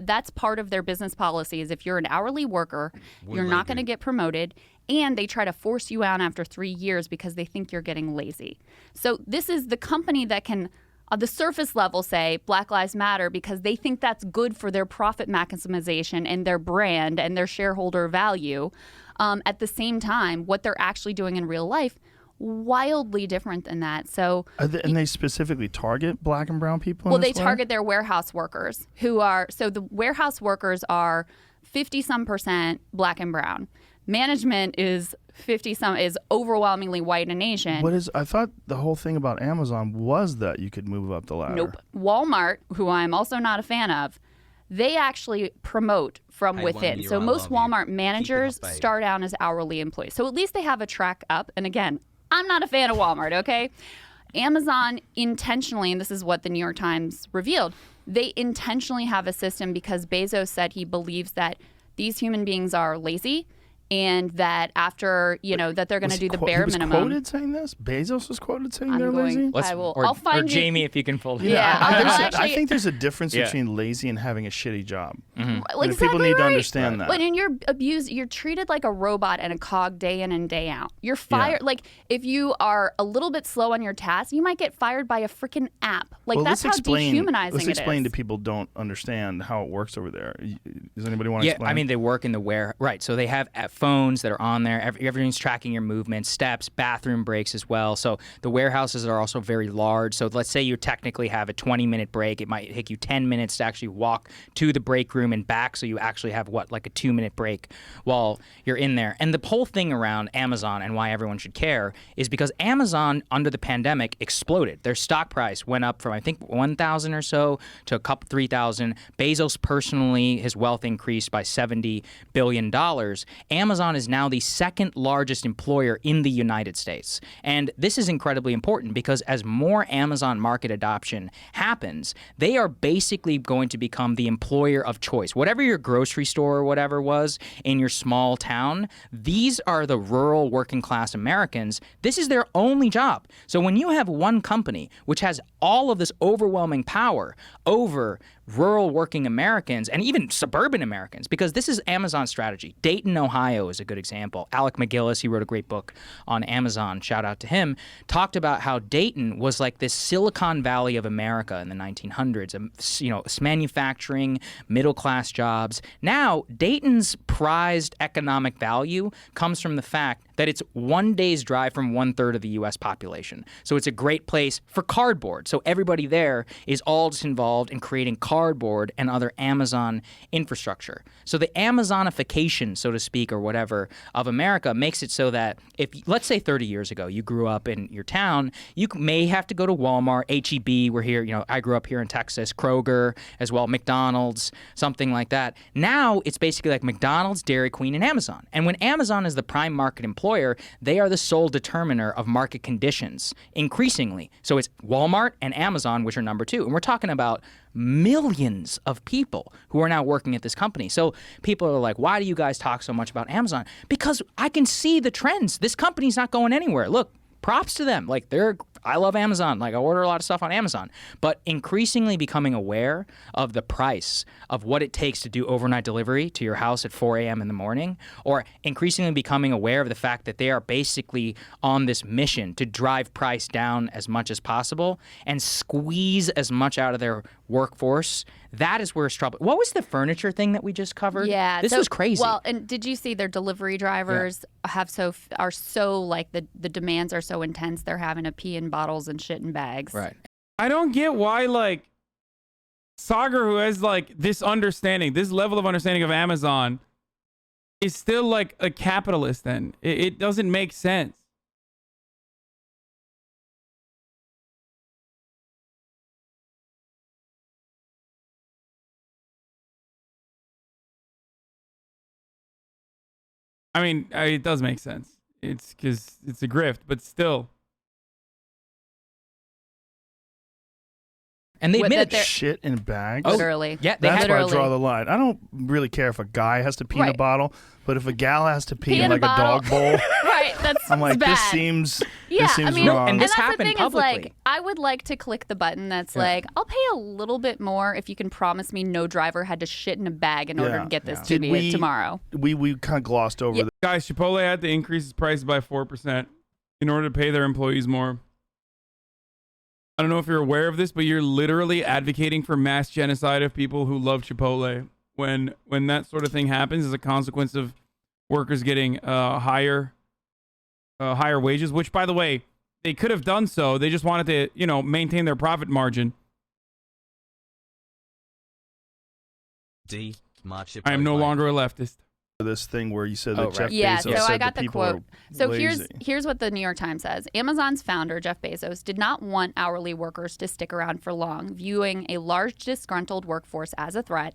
That's part of their business policy, is if you're an hourly worker, you're not going to get promoted. And they try to force you out after 3 years because they think you're getting lazy. So this is the company that can, on the surface level, say Black Lives Matter because they think that's good for their profit maximization and their brand and their shareholder value. At the same time, what they're actually doing in real life, wildly different than that. So, and they specifically target black and brown people? Well, they target their warehouse workers who are, so the warehouse workers are 50-some% black and brown. Management is 50-some, is overwhelmingly white and Asian. I thought the whole thing about Amazon was that you could move up the ladder. Nope. Walmart, who I'm also not a fan of, they actually promote from within. So most Walmart managers start out as hourly employees. So at least they have a track up. And again, I'm not a fan of Walmart, okay? Amazon intentionally, and this is what the New York Times revealed, they intentionally have a system because Bezos said he believes that these human beings are lazy, and that after, that they're going to do the bare minimum. Was quoted saying this? Bezos was quoted saying they're lazy? I'll find or Jamie, if you can fold it. Yeah, I think there's a difference between lazy and having a shitty job. Mm-hmm. And people need to understand that. When you're treated like a robot and a cog day in and day out. You're fired. Yeah. Like, if you are a little bit slow on your tasks, you might get fired by a freaking app. Like, that's how dehumanizing it is. Let's explain to people who don't understand how it works over there. Does anybody want to explain? Yeah, I mean, they work in the right. So they have phones that are on there. Everything's tracking your movements, steps, bathroom breaks as well. So the warehouses are also very large. So let's say you technically have a 20-minute break. It might take you 10 minutes to actually walk to the break room and back. So you actually have, like a 2-minute break while you're in there. And the whole thing around Amazon and why everyone should care is because Amazon, under the pandemic, exploded. Their stock price went up from, I think, 1,000 or so to a couple 3,000. Bezos personally, his wealth increased by $70 billion. Amazon is now the second largest employer in the United States. And this is incredibly important because as more Amazon market adoption happens, they are basically going to become the employer of choice. Whatever your grocery store or whatever was in your small town, these are the rural working class Americans. This is their only job. So when you have one company which has all of this overwhelming power over rural working Americans and even suburban Americans, because this is Amazon's strategy. Dayton, Ohio is a good example. Alec McGillis, he wrote a great book on Amazon, shout out to him, talked about how Dayton was like this Silicon Valley of America in the 1900s, you know, manufacturing, middle-class jobs. Now, Dayton's prized economic value comes from the fact that it's 1 day's drive from 1/3 of the U.S. population. So it's a great place for cardboard. So everybody there is all just involved in creating cardboard and other Amazon infrastructure. So the Amazonification, so to speak, or whatever, of America makes it so that if, let's say 30 years ago, you grew up in your town, you may have to go to Walmart, H-E-B, we're here, you know, I grew up here in Texas, Kroger as well, McDonald's, something like that. Now it's basically like McDonald's, Dairy Queen, and Amazon. And when Amazon is the prime market employer, they are the sole determiner of market conditions increasingly. So it's Walmart and Amazon, which are number 2. And we're talking about millions of people who are now working at this company. So people are like, why do you guys talk so much about Amazon? Because I can see the trends. This company's not going anywhere. Look, props to them. Like, I love Amazon. Like, I order a lot of stuff on Amazon. But increasingly becoming aware of the price of what it takes to do overnight delivery to your house at 4 a.m. in the morning, or increasingly becoming aware of the fact that they are basically on this mission to drive price down as much as possible and squeeze as much out of their workforce, that is where it's trouble. What was the furniture thing that we just covered? Yeah. This was crazy. Well, and did you see their delivery drivers are so like the demands are so intense, they're having to pee in bottles and shit in bags. Right. I don't get why, like, Sagar, who has, like, this level of understanding of Amazon, is still, like, a capitalist then. It doesn't make sense. I mean, it does make sense. It's because it's a grift, but still. And they admit shit in bags. Literally. Yeah, that's where I draw the line. I don't really care if a guy has to pee in a bottle, but if a gal has to pee in like a dog bowl, right? That's I'm like, bad. this seems I mean, wrong. And this that's happened the thing publicly. is, like, I would like to click the button that's like, I'll pay a little bit more if you can promise me no driver had to shit in a bag in order to get this to me tomorrow. We kind of glossed over that. Guys, Chipotle had to increase its price by 4% in order to pay their employees more. I don't know if you're aware of this, but you're literally advocating for mass genocide of people who love Chipotle when that sort of thing happens as a consequence of workers getting higher wages, which, by the way, they could have done so. They just wanted to, you know, maintain their profit margin. I am no longer a leftist. This thing where you said that Jeff yeah, Bezos so said I got that the people quote. are So lazy. here's what the New York Times says. Amazon's founder, Jeff Bezos, did not want hourly workers to stick around for long, viewing a large disgruntled workforce as a threat.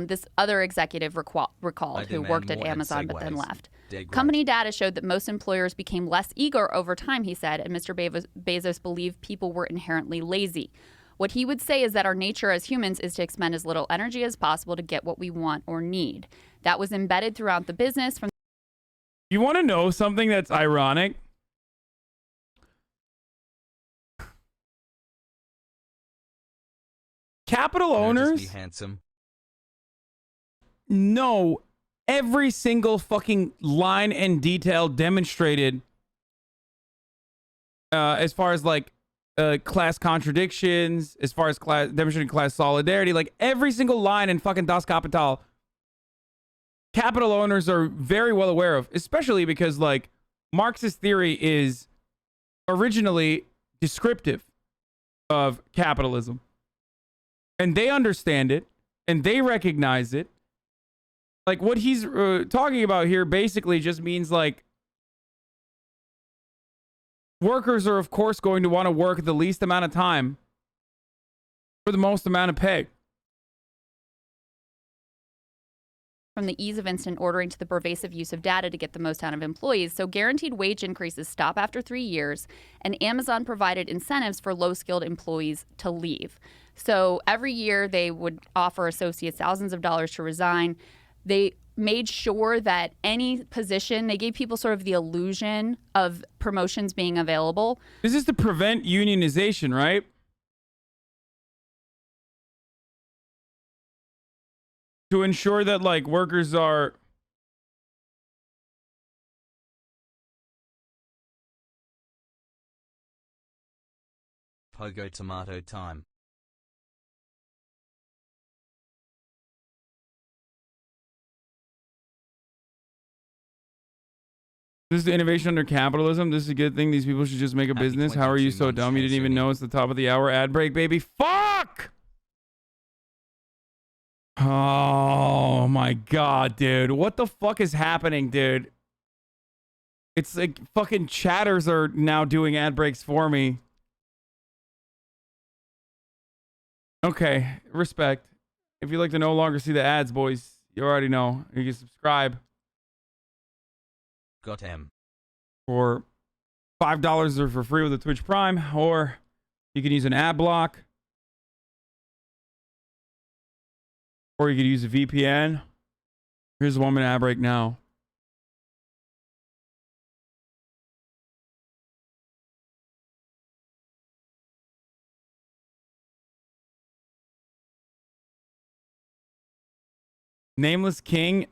This other executive recalled who worked at Amazon but then left. Company data showed that most employers became less eager over time, he said, and Mr. Bezos believed people were inherently lazy. What he would say is that our nature as humans is to expend as little energy as possible to get what we want or need. That was embedded throughout the business. You want to know something that's ironic? Capital owners know every single fucking line and detail demonstrated as far as like class contradictions, as far as demonstrating class solidarity, like every single line in fucking Das Kapital capital owners are very well aware of, especially because like Marxist theory is originally descriptive of capitalism. And they understand it and they recognize it. Like what he's talking about here basically just means like workers are of course going to want to work the least amount of time for the most amount of pay. From the ease of instant ordering to the pervasive use of data to get the most out of employees. So guaranteed wage increases stop after 3 years, and Amazon provided incentives for low-skilled employees to leave. So every year they would offer associates thousands of dollars to resign. They made sure that any position, they gave people sort of the illusion of promotions being available. This is to prevent unionization, right? To ensure that like workers are Pogo tomato time. This is the innovation under capitalism. This is a good thing. These people should just make a Happy business. How are you 22 so months dumb? You didn't even Hasanabi. know it's the top of the hour ad break, baby. Fuck! Oh my god, dude. What the fuck is happening, dude? It's like fucking chatters are now doing ad breaks for me. Okay, respect. If you'd like to no longer see the ads, boys, you already know. You can subscribe Got him. for $5 or for free with a Twitch Prime, or you can use an ad block, or you could use a VPN. Here's the 1 minute ad break now. Nameless King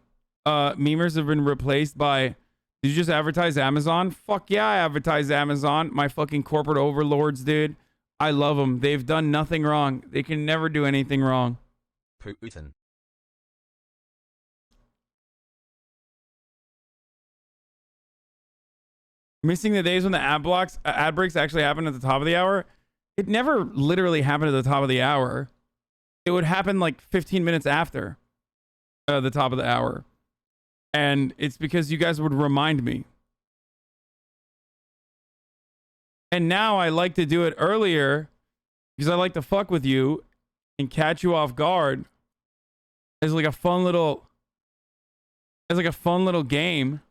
memers have been replaced by, did you just advertise Amazon? Fuck yeah, I advertise Amazon. My fucking corporate overlords, dude. I love them. They've done nothing wrong. They can never do anything wrong. Putin. Missing the days when the ad breaks actually happened at the top of the hour. It never literally happened at the top of the hour. It would happen like 15 minutes after the top of the hour. And it's because you guys would remind me. And now I like to do it earlier because I like to fuck with you and catch you off guard as like a fun little game.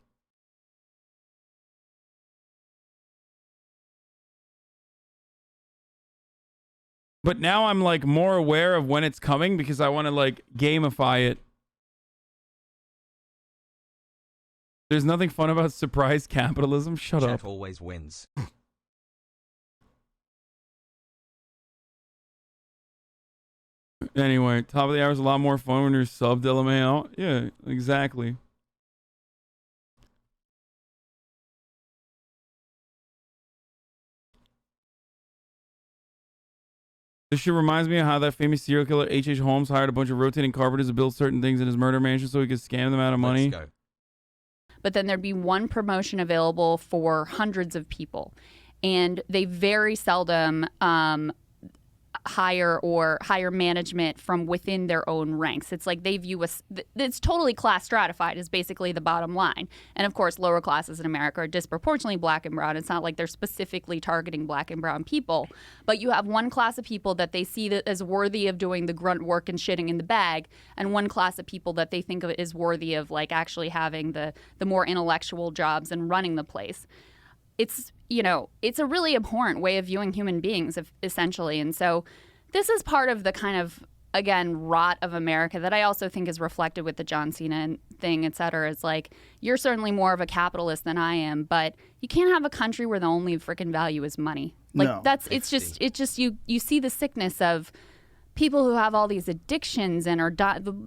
But now I'm like more aware of when it's coming because I want to like gamify it. There's nothing fun about surprise capitalism. Shut Chat up. always wins. Anyway, top of the hour is a lot more fun when you're subbed LMAO. Yeah, exactly. This shit reminds me of how that famous serial killer H.H. Holmes hired a bunch of rotating carpenters to build certain things in his murder mansion so he could scam them out of money. Let's go. But then there'd be one promotion available for hundreds of people. And they very seldom hire management from within their own ranks. It's like they view us, it's totally class stratified is basically the bottom line. And of course, lower classes in America are disproportionately black and brown. It's not like they're specifically targeting black and brown people, but you have one class of people that they see that as worthy of doing the grunt work and shitting in the bag, and one class of people that they think of as worthy of like actually having the more intellectual jobs and running the place. It's, you know, it's a really abhorrent way of viewing human beings, essentially. And so this is part of the kind of, again, rot of America that I also think is reflected with the John Cena thing, et cetera. It's like, you're certainly more of a capitalist than I am, but you can't have a country where the only freaking value is money. Like, No. it's just you see the sickness of people who have all these addictions and are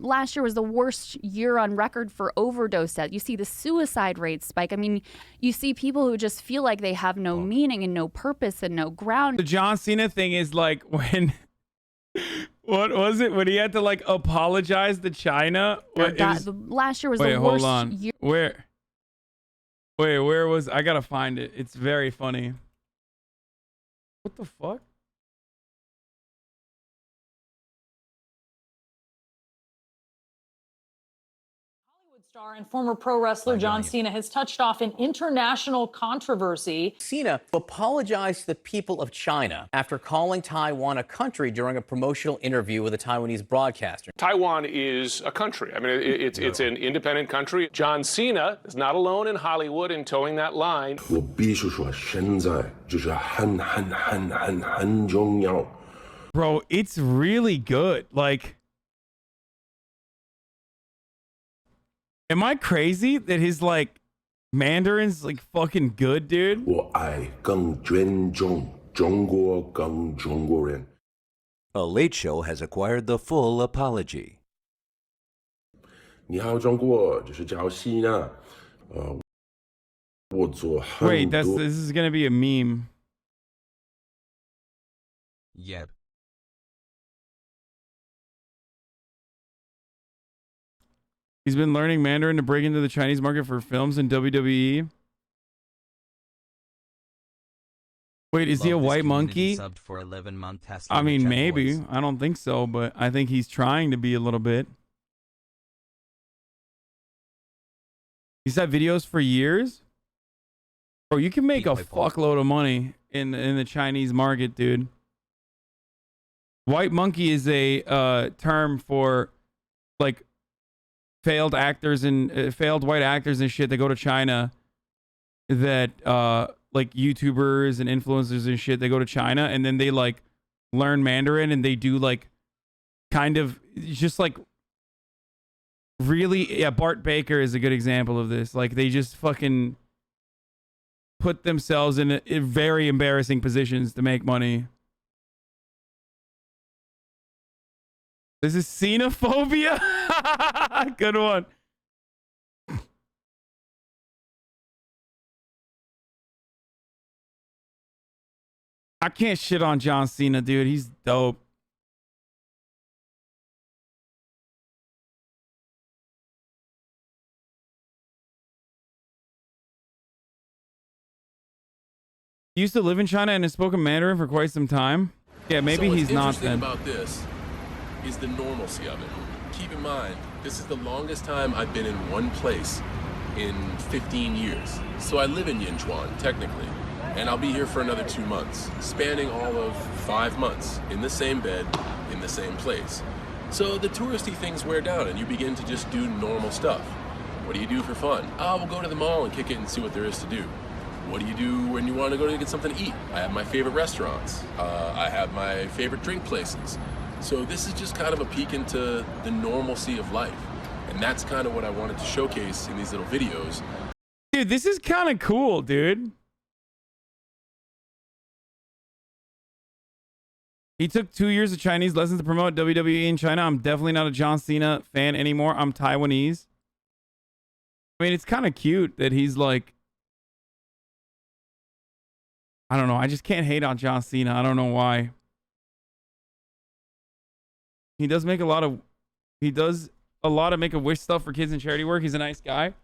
last year was the worst year on record for overdose death. You see the suicide rates spike. I mean, you see people who just feel like they have no meaning and no purpose and no ground. The John Cena thing is like What was it when he had to like apologize to China? Last year was wait, the worst hold on. year. Where was I gotta find it. It's very funny. What the fuck? Star and former pro wrestler John Cena has touched off an international controversy. Cena apologized to the people of China after calling Taiwan a country during a promotional interview with a Taiwanese broadcaster. Taiwan is a country. I mean, it's an independent country. John Cena is not alone in Hollywood in towing that line. 我必须说，现在就是很重要。 Bro, it's really good. Like, am I crazy that his like Mandarin's like fucking good, dude? 我爱更尊重中国，更中国人。 A Late Show has acquired the full apology. 你好，中国，这是叫西呢。我做很多。 Wait, this is gonna be a meme. Yep. He's been learning Mandarin to break into the Chinese market for films and WWE. Wait, is he a white monkey? Subbed for 11 months. I mean, maybe. I don't think so, but I think he's trying to be a little bit. He's had videos for years. Bro, you can make a fuckload of money in the Chinese market, dude. White monkey is a term for like failed actors and failed white actors and shit that go to China, that like YouTubers and influencers and shit, they go to China and then they like learn Mandarin and they do like kind of just like really, yeah, Bart Baker is a good example of this. Like they just fucking put themselves in very embarrassing positions to make money. This is xenophobia. Good one. I can't shit on John Cena, dude. He's dope. He used to live in China and has spoken Mandarin for quite some time. Yeah, maybe he's not then. About this is the normalcy of it. Keep in mind, this is the longest time I've been in one place in 15 years. So I live in Yinchuan, technically, and I'll be here for another 2 months, spanning all of 5 months in the same bed, in the same place. So the touristy things wear down and you begin to just do normal stuff. What do you do for fun? We'll go to the mall and kick it and see what there is to do. What do you do when you want to go to get something to eat? I have my favorite restaurants. I have my favorite drink places. So this is just kind of a peek into the normalcy of life. And that's kind of what I wanted to showcase in these little videos. Dude, this is kind of cool, dude. He took 2 years of Chinese lessons to promote WWE in China. I'm definitely not a John Cena fan anymore. I'm Taiwanese. I mean, it's kind of cute that he's like, I don't know. I just can't hate on John Cena. I don't know why. He does make a lot of Make-A-Wish stuff for kids and charity work. He's a nice guy.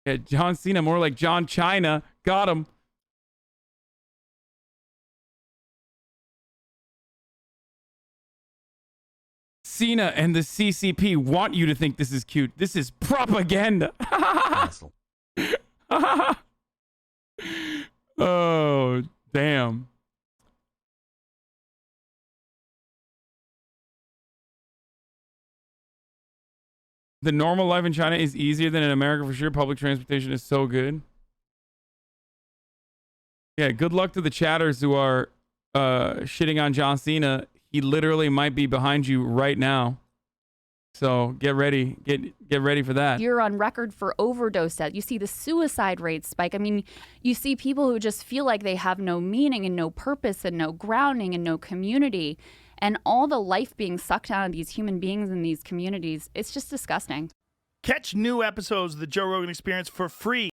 Yeah, John Cena, more like John China. Got him. Cena and the CCP want you to think this is cute. This is propaganda. Oh, damn. The normal life in China is easier than in America for sure. Public transportation is so good. Yeah, good luck to the chatters who are shitting on John Cena. He literally might be behind you right now. So get ready. Get ready for that. You're on record for overdose death. You see the suicide rate spike. I mean, you see people who just feel like they have no meaning and no purpose and no grounding and no community. And all the life being sucked out of these human beings in these communities. It's just disgusting. Catch new episodes of The Joe Rogan Experience for free